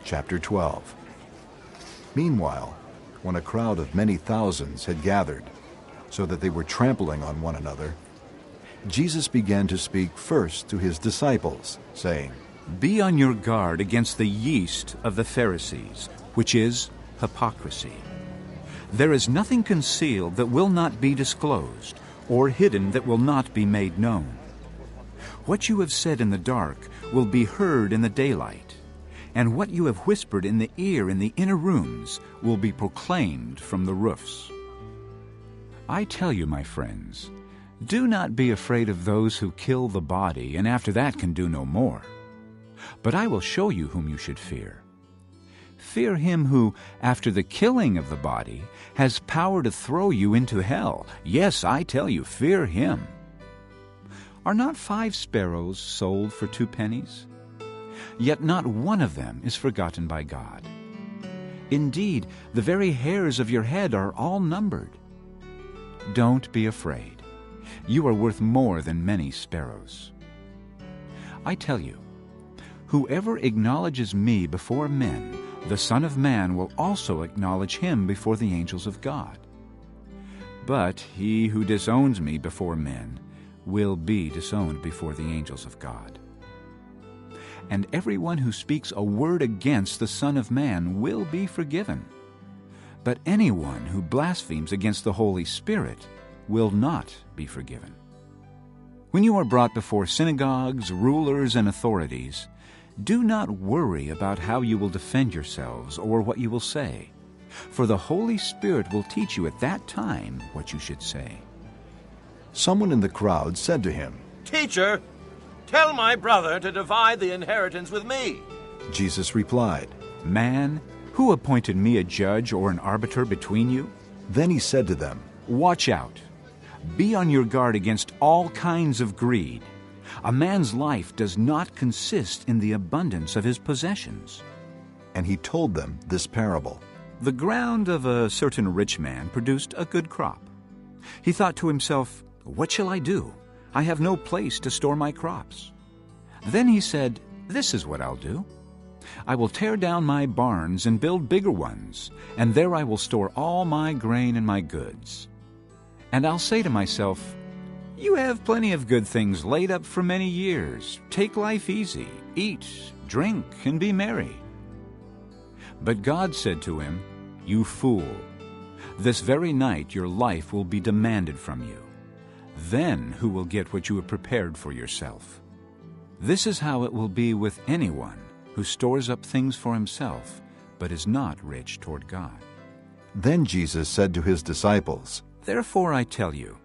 Chapter 12. Meanwhile, when a crowd of many thousands had gathered, so that they were trampling on one another, Jesus began to speak first to his disciples, saying, "Be on your guard against the yeast of the Pharisees, which is hypocrisy. There is nothing concealed that will not be disclosed, or hidden that will not be made known. What you have said in the dark will be heard in the daylight, and what you have whispered in the ear in the inner rooms will be proclaimed from the roofs. I tell you, my friends, do not be afraid of those who kill the body and after that can do no more. But I will show you whom you should fear. Fear him who, after the killing of the body, has power to throw you into hell. Yes, I tell you, fear him. Are not 5 sparrows sold for 2 pennies? Yet not one of them is forgotten by God. Indeed, the very hairs of your head are all numbered. Don't be afraid. You are worth more than many sparrows. I tell you, whoever acknowledges me before men, the Son of Man will also acknowledge him before the angels of God. But he who disowns me before men will be disowned before the angels of God. And everyone who speaks a word against the Son of Man will be forgiven. But anyone who blasphemes against the Holy Spirit will not be forgiven. When you are brought before synagogues, rulers, and authorities, do not worry about how you will defend yourselves or what you will say, for the Holy Spirit will teach you at that time what you should say." Someone in the crowd said to him, "Teacher, tell my brother to divide the inheritance with me." Jesus replied. "Man, who appointed me a judge or an arbiter between you?" Then he said to them, Watch out. Be on your guard against all kinds of greed. A man's life does not consist in the abundance of his possessions. and he told them this parable. The ground of a certain rich man produced a good crop. He thought to himself, "What shall I do? I have no place to store my crops." Then he said, "This is what I'll do. I will tear down my barns and build bigger ones, and there I will store all my grain and my goods. And I'll say to myself, 'You have plenty of good things laid up for many years. Take life easy, eat, drink, and be merry.' But God said to him, 'You fool, this very night your life will be demanded from you. Then who will get what you have prepared for yourself? This is how it will be with anyone who stores up things for himself, but is not rich toward God.'" Then Jesus said to his disciples, Therefore I tell you,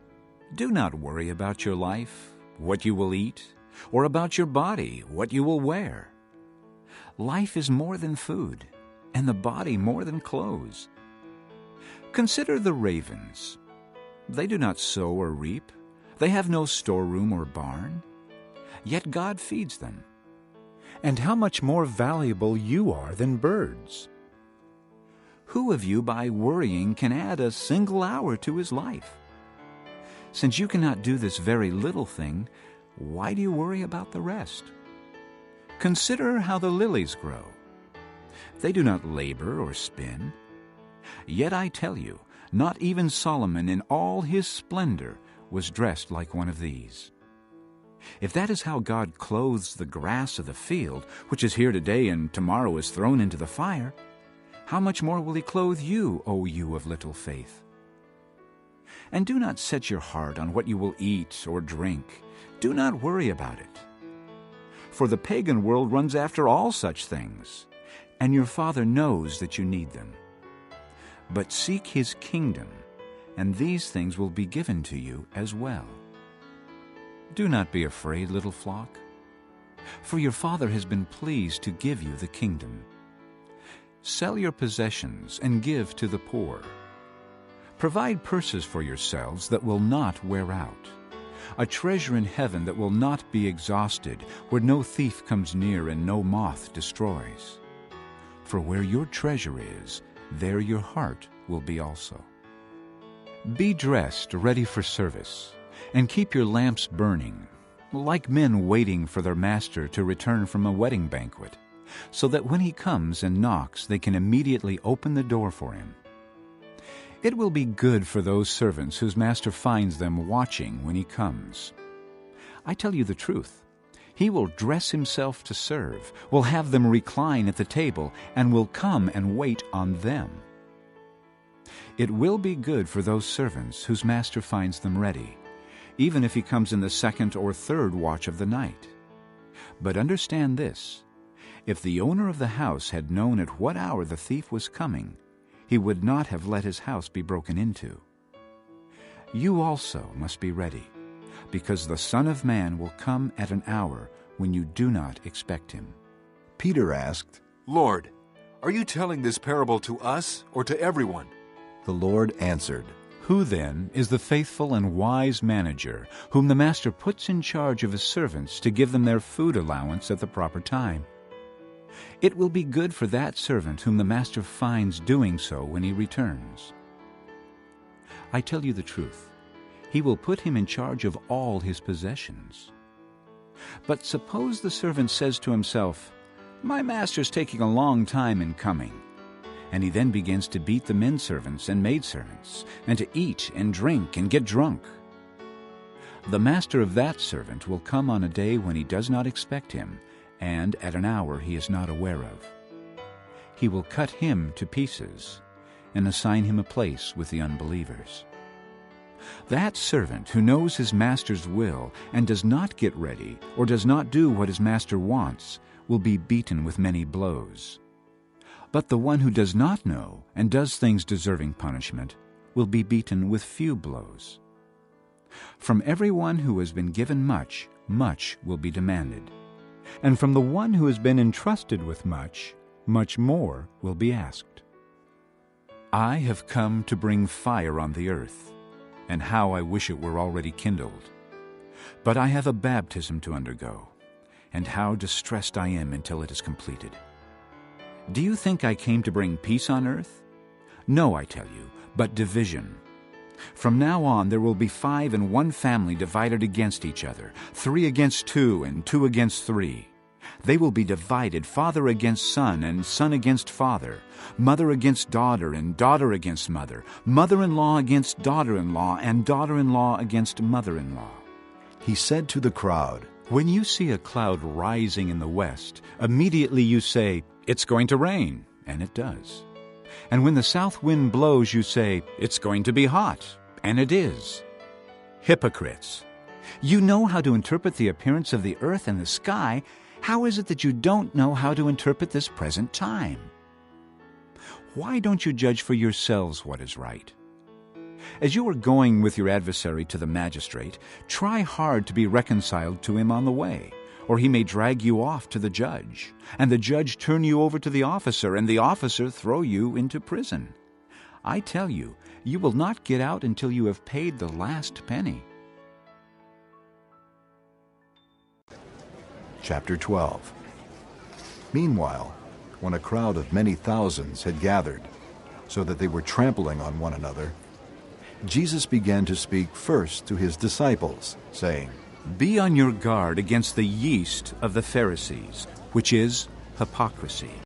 do not worry about your life, what you will eat, or about your body, what you will wear. Life is more than food, and the body more than clothes. Consider the ravens. They do not sow or reap. They have no storeroom or barn. Yet God feeds them. And how much more valuable you are than birds. Who of you by worrying can add a single hour to his life? Since you cannot do this very little thing, why do you worry about the rest? Consider how the lilies grow. They do not labor or spin. Yet I tell you, not even Solomon in all his splendor was dressed like one of these. If that is how God clothes the grass of the field, which is here today and tomorrow is thrown into the fire, how much more will he clothe you, O you of little faith? And do not set your heart on what you will eat or drink. Do not worry about it. For the pagan world runs after all such things, and your Father knows that you need them. But seek his kingdom, and these things will be given to you as well. Do not be afraid, little flock, for your Father has been pleased to give you the kingdom. Sell your possessions and give to the poor. Provide purses for yourselves that will not wear out, a treasure in heaven that will not be exhausted, where no thief comes near and no moth destroys. For where your treasure is, there your heart will be also. Be dressed, ready for service, and keep your lamps burning, like men waiting for their master to return from a wedding banquet, so that when he comes and knocks, they can immediately open the door for him. It will be good for those servants whose master finds them watching when he comes. I tell you the truth, he will dress himself to serve, will have them recline at the table, and will come and wait on them. It will be good for those servants whose master finds them ready, even if he comes in the second or third watch of the night. But understand this, if the owner of the house had known at what hour the thief was coming, he would not have let his house be broken into. You also must be ready, because the Son of Man will come at an hour when you do not expect him. Peter asked, Lord, are you telling this parable to us or to everyone? The Lord answered, Who then is the faithful and wise manager, whom the master puts in charge of his servants to give them their food allowance at the proper time? It will be good for that servant whom the master finds doing so when he returns. I tell you the truth, he will put him in charge of all his possessions. But suppose the servant says to himself, My master's taking a long time in coming. And he then begins to beat the men servants and maidservants, and to eat and drink and get drunk. The master of that servant will come on a day when he does not expect him, and at an hour he is not aware of. He will cut him to pieces, and assign him a place with the unbelievers. That servant who knows his master's will and does not get ready or does not do what his master wants will be beaten with many blows. But the one who does not know and does things deserving punishment will be beaten with few blows. From everyone who has been given much, much will be demanded. And from the one who has been entrusted with much, much more will be asked. I have come to bring fire on the earth, and how I wish it were already kindled. But I have a baptism to undergo, and how distressed I am until it is completed. Do you think I came to bring peace on earth? No, I tell you, but division. From now on there will be 5 in one family divided against each other, 3 against 2, and 2 against 3. They will be divided, father against son, and son against father, mother against daughter, and daughter against mother, mother-in-law against daughter-in-law, and daughter-in-law against mother-in-law. He said to the crowd, When you see a cloud rising in the west, immediately you say, It's going to rain, and it does. And when the south wind blows, you say, It's going to be hot, and it is. Hypocrites! You know how to interpret the appearance of the earth and the sky. How is it that you don't know how to interpret this present time? Why don't you judge for yourselves what is right? As you are going with your adversary to the magistrate, try hard to be reconciled to him on the way, or he may drag you off to the judge, and the judge turn you over to the officer, and the officer throw you into prison. I tell you, you will not get out until you have paid the last penny. Chapter 12. Meanwhile, when a crowd of many thousands had gathered, so that they were trampling on one another, Jesus began to speak first to his disciples, saying, Be on your guard against the yeast of the Pharisees, which is hypocrisy.